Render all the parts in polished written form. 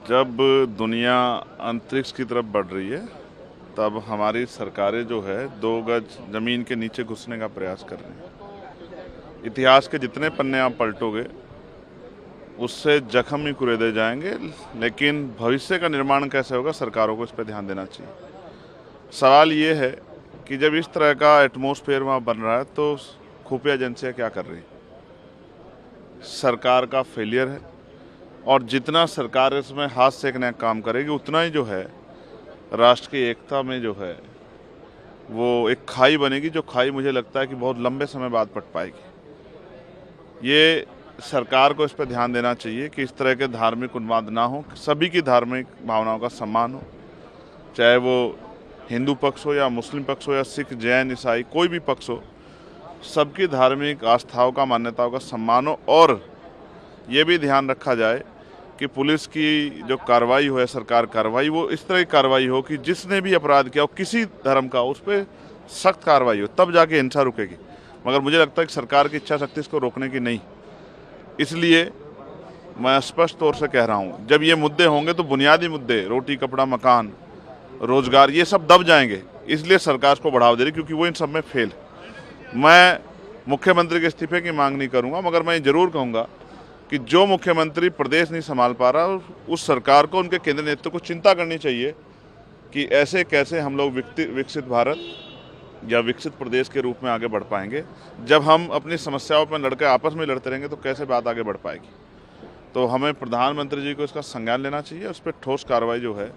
जब दुनिया अंतरिक्ष की तरफ बढ़ रही है तब हमारी सरकारें जो है 2 गज जमीन के नीचे घुसने का प्रयास कर रही हैं। इतिहास के जितने पन्ने आप पलटोगे उससे जख्म ही कुरेदे जाएंगे, लेकिन भविष्य का निर्माण कैसे होगा, सरकारों को इस पर ध्यान देना चाहिए। सवाल ये है कि जब इस तरह का एटमॉस्फेयर वहाँ बन रहा है तो खुफिया एजेंसियाँ क्या कर रही हैं? सरकार का फेलियर है, और जितना सरकार इसमें हाथ सेकने का काम करेगी उतना ही जो है राष्ट्र की एकता में जो है वो एक खाई बनेगी, जो खाई मुझे लगता है कि बहुत लंबे समय बाद पट पाएगी। ये सरकार को इस पर ध्यान देना चाहिए कि इस तरह के धार्मिक उन्माद ना हो, सभी की धार्मिक भावनाओं का सम्मान हो, चाहे वो हिंदू पक्ष हो या मुस्लिम पक्ष हो या सिख जैन ईसाई कोई भी पक्ष हो, सबकी धार्मिक आस्थाओं का मान्यताओं का सम्मान हो। और ये भी ध्यान रखा जाए कि पुलिस की जो कार्रवाई हो या सरकार कार्रवाई, वो इस तरह की कार्रवाई हो कि जिसने भी अपराध किया हो किसी धर्म का उस पर सख्त कार्रवाई हो, तब जाके हिंसा रुकेगी। मगर मुझे लगता है कि सरकार की इच्छा शक्ति इसको रोकने की नहीं। इसलिए मैं स्पष्ट तौर से कह रहा हूँ, जब ये मुद्दे होंगे तो बुनियादी मुद्दे रोटी कपड़ा मकान रोजगार ये सब दब जाएंगे। इसलिए सरकार को बढ़ावा दे रही, क्योंकि वो इन सब में फेल है। मैं मुख्यमंत्री के इस्तीफे की मांग नहीं करूँगा, मगर मैं जरूर कहूँगा कि जो मुख्यमंत्री प्रदेश नहीं संभाल पा रहा, उस सरकार को उनके केंद्रीय नेतृत्व को चिंता करनी चाहिए कि ऐसे कैसे हम लोग विकसित भारत या विकसित प्रदेश के रूप में आगे बढ़ पाएंगे। जब हम अपनी समस्याओं पर लड़के आपस में लड़ते रहेंगे तो कैसे बात आगे बढ़ पाएगी। तो हमें प्रधानमंत्री जी को इसका संज्ञान लेना चाहिए, उस पर ठोस कार्रवाई जो है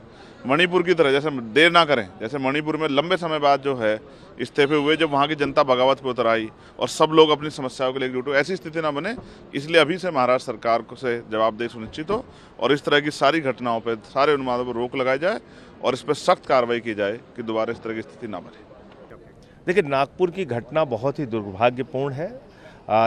मणिपुर की तरह जैसे देर ना करें। जैसे मणिपुर में लंबे समय बाद जो है इस्तीफे हुए, जब वहाँ की जनता बगावत पे उतर आई और सब लोग अपनी समस्याओं के लिए एकजुट हुए, ऐसी स्थिति ना बने। इसलिए अभी से महाराष्ट्र सरकार को से जवाबदेही सुनिश्चित हो और इस तरह की सारी घटनाओं पर, सारे उन्मादों पर रोक लगाई जाए और इस पर सख्त कार्रवाई की जाए कि दोबारा इस तरह की स्थिति ना बने। देखिए, नागपुर की घटना बहुत ही दुर्भाग्यपूर्ण है,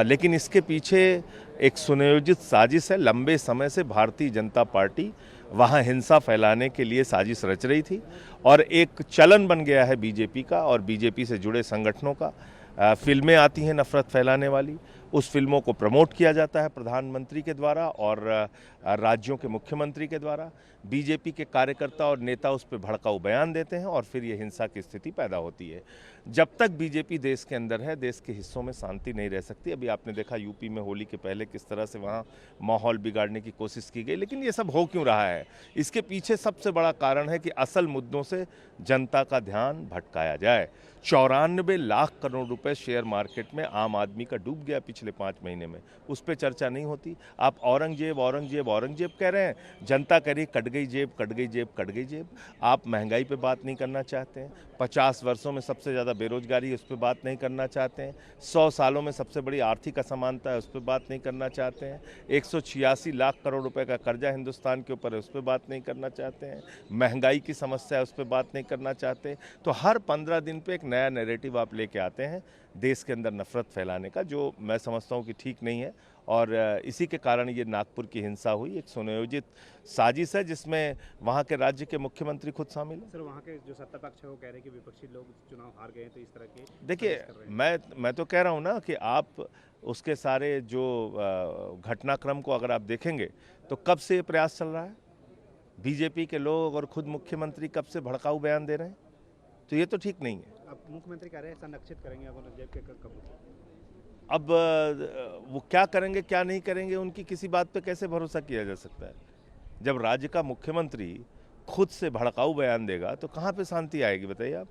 लेकिन इसके पीछे एक सुनियोजित साजिश है। लंबे समय से भारतीय जनता पार्टी वहाँ हिंसा फैलाने के लिए साजिश रच रही थी और एक चलन बन गया है बीजेपी का और बीजेपी से जुड़े संगठनों का। फिल्में आती हैं नफरत फैलाने वाली, उस फिल्मों को प्रमोट किया जाता है प्रधानमंत्री के द्वारा और राज्यों के मुख्यमंत्री के द्वारा। बीजेपी के कार्यकर्ता और नेता उस पर भड़काऊ बयान देते हैं और फिर ये हिंसा की स्थिति पैदा होती है। जब तक बीजेपी देश के अंदर है, देश के हिस्सों में शांति नहीं रह सकती। अभी आपने देखा यूपी में होली के पहले किस तरह से वहाँ माहौल बिगाड़ने की कोशिश की गई, लेकिन ये सब हो क्यों रहा है? इसके पीछे सबसे बड़ा कारण है कि असल मुद्दों से जनता का ध्यान भटकाया जाए। 94 लाख करोड़ रुपए शेयर मार्केट में आम आदमी का डूब गया पिछले 5 महीने में, उस पर चर्चा नहीं होती। आप औरंगजेब औरंगजेब औरंगजेब कह रहे हैं, जनता कह रही कट गई जेब कट गई जेब कट गई जेब। आप महंगाई पे बात नहीं करना चाहते हैं, 50 वर्षों में सबसे ज़्यादा बेरोजगारी है उस पर बात नहीं करना चाहते हैं, 100 सालों में सबसे बड़ी आर्थिक असमानता है उस पर बात नहीं करना चाहते हैं, 186 लाख करोड़ रुपए का कर्जा हिंदुस्तान के ऊपर है उस पर बात नहीं करना चाहते हैं, महंगाई की समस्या है उस पर बात नहीं करना चाहते। तो हर 15 दिन पे एक नया नैरेटिव आप लेके आते हैं देश के अंदर नफरत फैलाने का, जो मैं समझता हूँ कि ठीक नहीं है। और इसी के कारण ये नागपुर की हिंसा हुई, एक सुनियोजित साजिश है जिसमें वहाँ के राज्य के मुख्यमंत्री खुद शामिल हैं। सर, वहाँ के जो सत्ता पक्ष है वो कह रहे हैं कि विपक्षी लोग चुनाव हार गए हैं, तो इस तरह के देखिए, मैं तो कह रहा हूँ ना कि आप उसके सारे जो घटनाक्रम को अगर आप देखेंगे तो कब से ये प्रयास चल रहा है, बीजेपी के लोग और खुद मुख्यमंत्री कब से भड़काऊ बयान दे रहे हैं, तो ये तो ठीक नहीं है। अब मुख्यमंत्री कह रहे हैं संरक्षित करेंगे औरंगजेब के कबूतर। अब वो क्या करेंगे क्या नहीं करेंगे, उनकी किसी बात पे कैसे भरोसा किया जा सकता है? जब राज्य का मुख्यमंत्री खुद से भड़काऊ बयान देगा तो कहाँ पे शांति आएगी, बताइए आप।